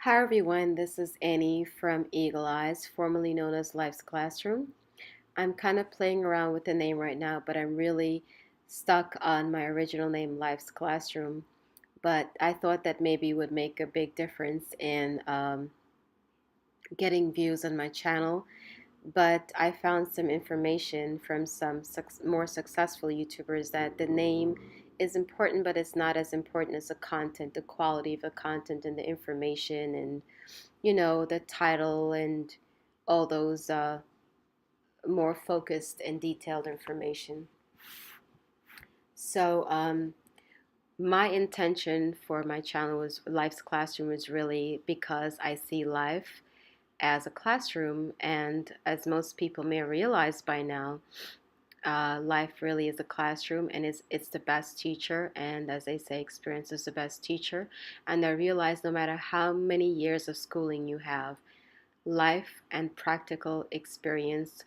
Hi everyone, this is Annie from Eagle Eyes, formerly known as Life's Classroom. I'm kind of playing around with the name right now, but I'm really stuck on my original name, Life's Classroom. But I thought that maybe would make a big difference in getting views on my channel. But I found some information from some more successful YouTubers that the name is important, but it's not as important as the content, the quality of the content, and the information, and the title and all those more focused and detailed information. So, my intention for my channel was Life's Classroom is really because I see life as a classroom, and as most people may realize by now, life really is a classroom, and it's the best teacher. And as they say, experience is the best teacher. And I realize no matter how many years of schooling you have, life and practical experience,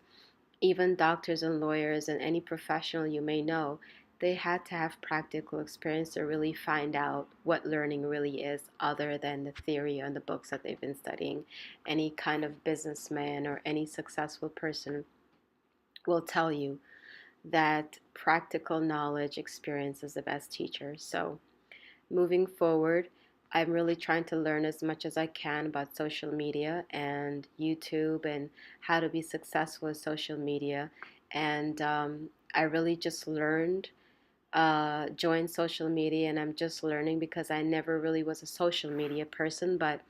even doctors and lawyers and any professional you may know, they had to have practical experience to really find out what learning really is other than the theory and the books that they've been studying. Any kind of businessman or any successful person will tell you that practical knowledge experience is the best teacher. So moving forward, I'm really trying to learn as much as I can about social media and YouTube and how to be successful with social media. And I really just learned, joined social media, and I'm just learning because I never really was a social media person. But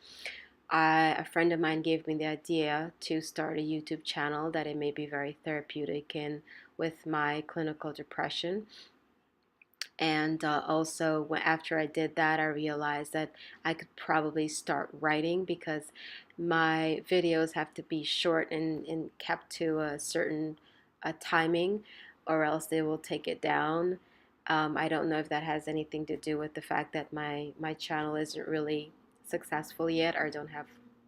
a friend of mine gave me the idea to start a YouTube channel that it may be very therapeutic in with my clinical depression. And also, after I did that, I realized that I could probably start writing because my videos have to be short and kept to a certain timing, or else they will take it down. I don't know if that has anything to do with the fact that my channel isn't really successful yet, or I don't have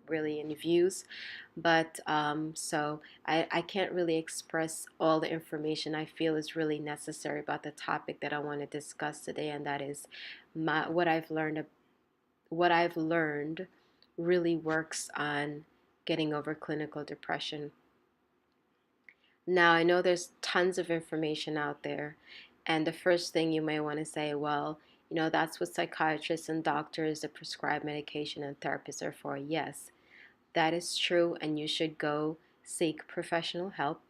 really any views. But so I can't really express all the information I feel is really necessary about the topic that I want to discuss today, and that is what I've learned. What I've learned really works on getting over clinical depression. Now, I know there's tons of information out there, and the first thing you may want to say, well, that's what psychiatrists and doctors that prescribe medication and therapists are for. Yes, that is true, and you should go seek professional help.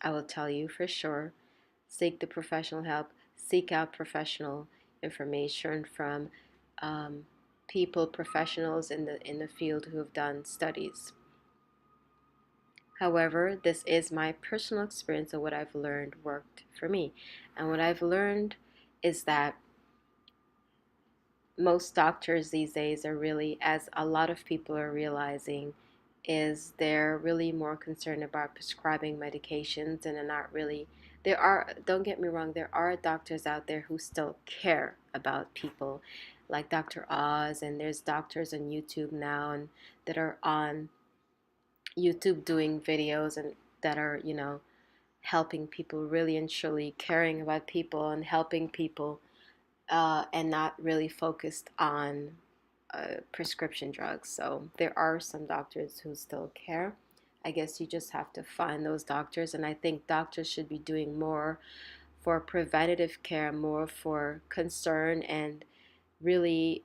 I will tell you for sure. Seek the professional help. Seek out professional information from um, people, professionals in the field who have done studies. However, this is my personal experience of what I've learned worked for me. And what I've learned is that most doctors these days are really, as a lot of people are realizing, is they're really more concerned about prescribing medications and are not really. There are, don't get me wrong, there are doctors out there who still care about people, like Dr. Oz, and there's doctors on YouTube now and that are on YouTube doing videos and that are, helping people really and truly caring about people and helping people, and not really focused on prescription drugs. So there are some doctors who still care. I guess you just have to find those doctors, and I think doctors should be doing more for preventative care, more for concern, and really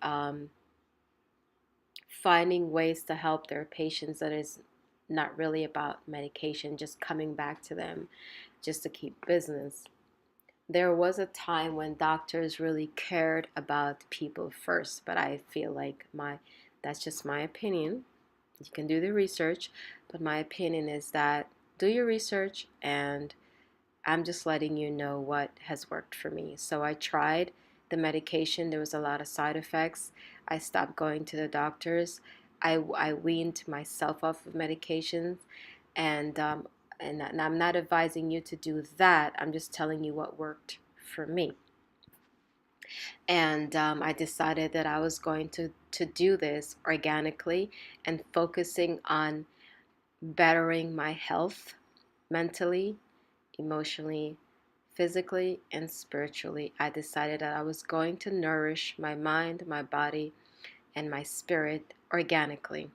finding ways to help their patients that is not really about medication, just coming back to them just to keep business. There was a time when doctors really cared about people first, but I feel like that's just my opinion. You can do the research, but my opinion is that do your research, and I'm just letting you know what has worked for me. So I tried the medication. There was a lot of side effects. I stopped going to the doctors. I weaned myself off of medications, and and I'm not advising you to do that. I'm just telling you what worked for me. And I decided that I was going to do this organically and focusing on bettering my health mentally, emotionally, physically, and spiritually. I decided that I was going to nourish my mind, my body, and my spirit organically.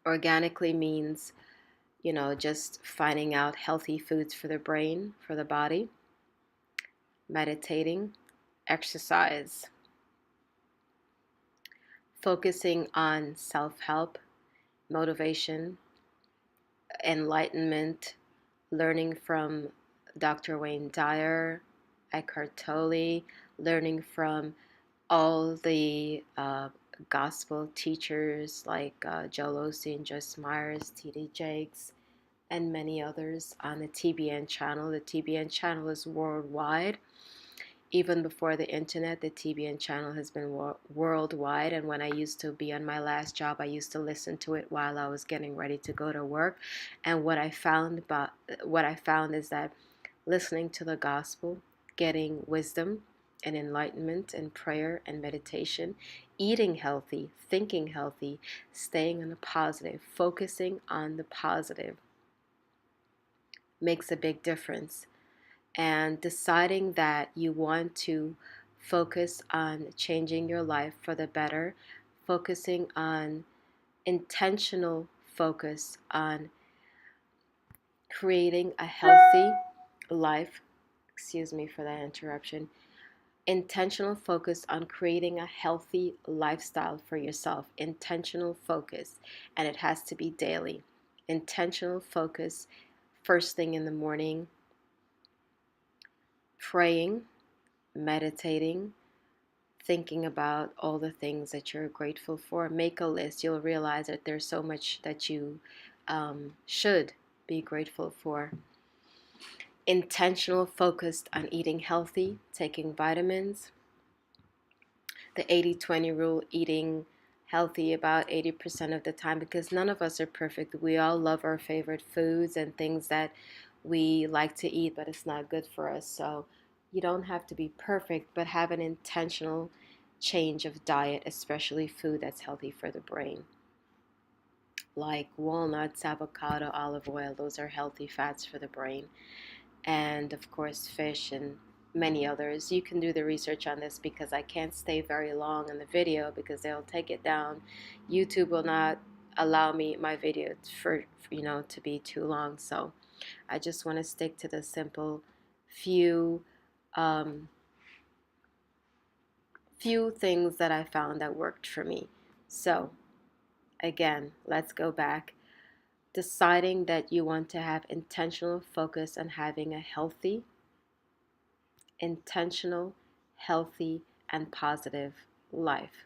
Organically means, just finding out healthy foods for the brain, for the body, meditating, exercise, focusing on self-help, motivation, enlightenment, learning from Dr. Wayne Dyer, Eckhart Tolle, learning from all the gospel teachers like Joel Osteen, Joyce Myers, T.D. Jakes, and many others on the TBN channel. The TBN channel is worldwide. Even before the internet, the TBN channel has been worldwide. And when I used to be on my last job, I used to listen to it while I was getting ready to go to work. And what I found is that listening to the gospel, getting wisdom and enlightenment and prayer and meditation, eating healthy, thinking healthy, staying on the positive, focusing on the positive makes a big difference. And deciding that you want to focus on changing your life for the better, focusing on intentional focus on creating a healthy life. Excuse me for that interruption. Intentional focus on creating a healthy lifestyle for yourself. Intentional focus, and it has to be daily. Intentional focus first thing in the morning, praying, meditating, thinking about all the things that you're grateful for. Make a list. You'll realize that there's so much that you should be grateful for. Intentional focused on eating healthy, taking vitamins. The 80-20 rule, eating healthy about 80% of the time, because none of us are perfect. We all love our favorite foods and things that we like to eat, but it's not good for us. So you don't have to be perfect, but have an intentional change of diet, especially food that's healthy for the brain. Like walnuts, avocado, olive oil, those are healthy fats for the brain. And of course, fish and many others. You can do the research on this because I can't stay very long in the video because they'll take it down. YouTube will not allow me my video for to be too long. So I just want to stick to the simple few things that I found that worked for me. So again, let's go back. Deciding that you want to have intentional focus on having a healthy, intentional, healthy, and positive life.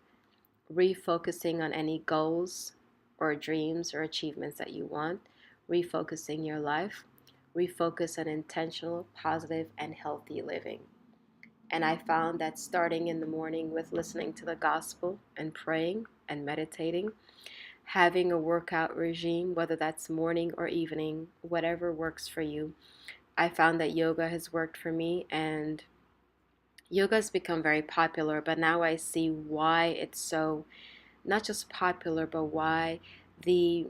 Refocusing on any goals or dreams or achievements that you want. Refocusing your life. Refocus on intentional, positive, and healthy living. And I found that starting in the morning with listening to the gospel and praying and meditating, having a workout regime, whether that's morning or evening, whatever works for you. I found that yoga has worked for me, and yoga has become very popular, but now I see why it's so not just popular, but why the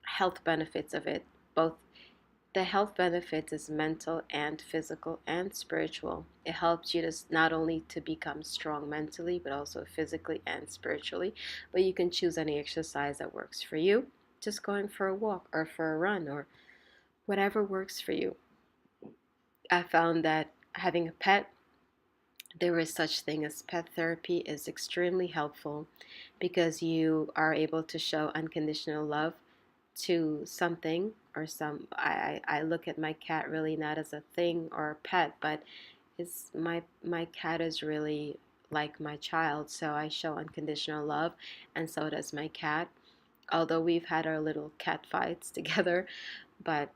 health benefits of it. Both the health benefits is mental and physical and spiritual. It helps you to not only to become strong mentally, but also physically and spiritually. But you can choose any exercise that works for you. Just going for a walk or for a run or whatever works for you. I found that having a pet, there is such thing as pet therapy, is extremely helpful because you are able to show unconditional love to something or I look at my cat really not as a thing or a pet, but it's my cat is really like my child, so I show unconditional love, and so does my cat, although we've had our little cat fights together. But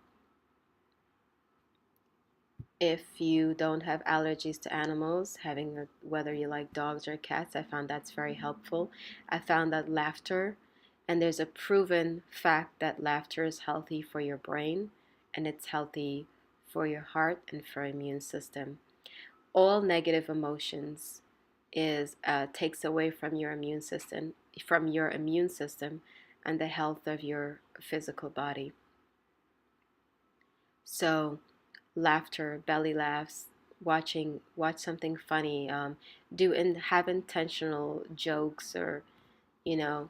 if you don't have allergies to animals, whether you like dogs or cats, I found that's very helpful. I found that laughter, and there's a proven fact that laughter is healthy for your brain, and it's healthy for your heart and for your immune system. All negative emotions takes away from your immune system, and the health of your physical body. So laughter, belly laughs, watch something funny, do and have intentional jokes, or you know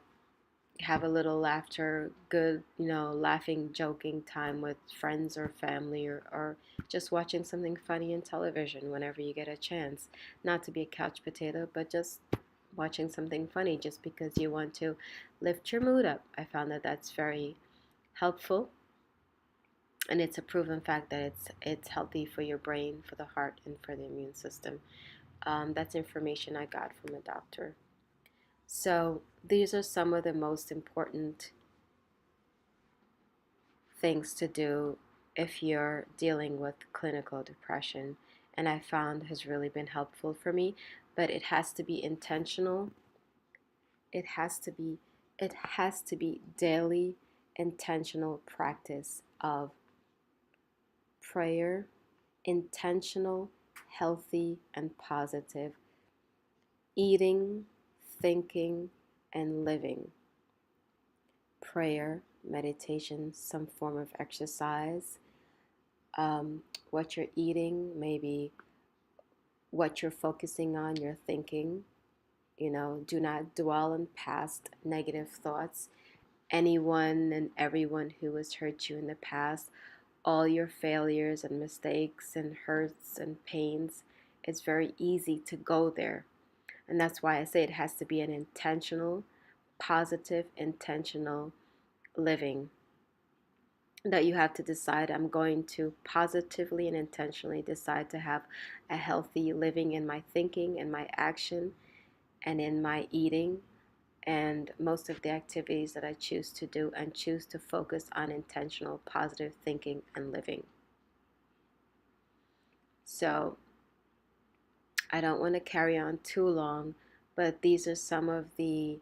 have a little laughter, good, laughing, joking time with friends or family, or just watching something funny in television whenever you get a chance. Not to be a couch potato, but just watching something funny just because you want to lift your mood up. I found that that's very helpful, and it's a proven fact that it's healthy for your brain, for the heart, and for the immune system. That's information I got from a doctor. So these are some of the most important things to do if you're dealing with clinical depression, and I found has really been helpful for me. But it has to be intentional. It has to be daily intentional practice of prayer, intentional, healthy, and positive eating, thinking, and living. Prayer, meditation, some form of exercise, what you're eating, maybe what you're focusing on, your thinking. Do not dwell on past negative thoughts. Anyone and everyone who has hurt you in the past, all your failures and mistakes and hurts and pains, it's very easy to go there. And that's why I say it has to be an intentional, positive, intentional living, that you have to decide, I'm going to positively and intentionally decide to have a healthy living in my thinking and my action and in my eating and most of the activities that I choose to do, and choose to focus on intentional positive thinking and living. So I don't want to carry on too long, but these are some of the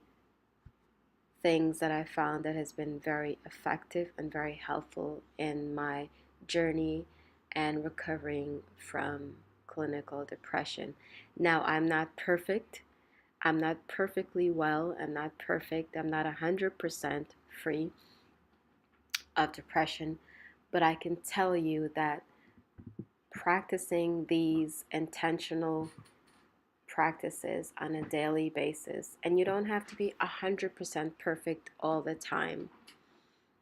things that I found that has been very effective and very helpful in my journey and recovering from clinical depression. Now, I'm not perfect. I'm not perfectly well. I'm not perfect. I'm not 100% free of depression, but I can tell you that practicing these intentional practices on a daily basis, and you don't have to be 100% perfect all the time.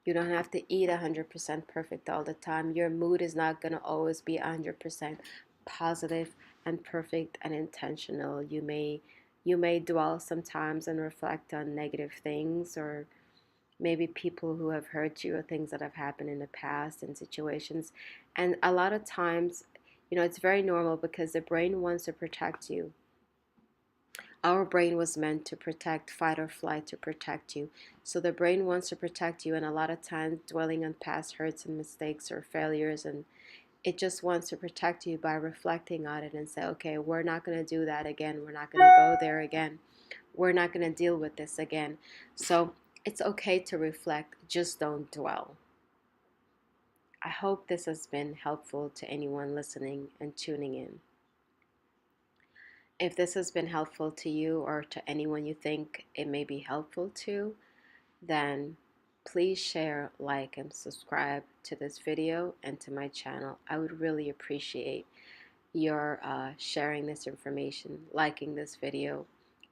You don't have to eat 100% perfect all the time. Your mood is not going to always be 100% positive and perfect and intentional. You may dwell sometimes and reflect on negative things, or maybe people who have hurt you, or things that have happened in the past and situations. And a lot of times, it's very normal because the brain wants to protect you. Our brain was meant to protect, fight or flight, to protect you. So the brain wants to protect you, and a lot of times dwelling on past hurts and mistakes or failures, and it just wants to protect you by reflecting on it and say, okay, we're not going to do that again. We're not going to go there again. We're not going to deal with this again. So it's okay to reflect, just don't dwell. I hope this has been helpful to anyone listening and tuning in. If this has been helpful to you or to anyone you think it may be helpful to, then please share, like, and subscribe to this video and to my channel. I would really appreciate your sharing this information, liking this video,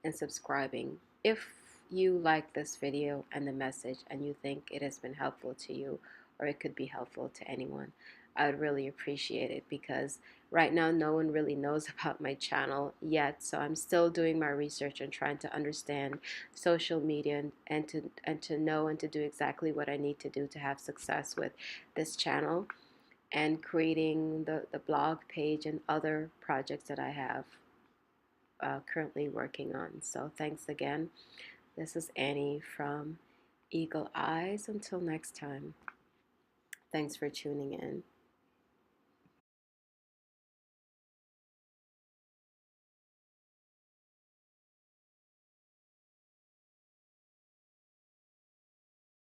and subscribing. If you like this video and the message and you think it has been helpful to you, or it could be helpful to anyone, I would really appreciate it, because right now no one really knows about my channel yet. So I'm still doing my research and trying to understand social media, and to know and to do exactly what I need to do to have success with this channel and creating the blog page and other projects that I have currently working on. So thanks again. This is Annie from Eagle Eyes. Until next time, thanks for tuning in.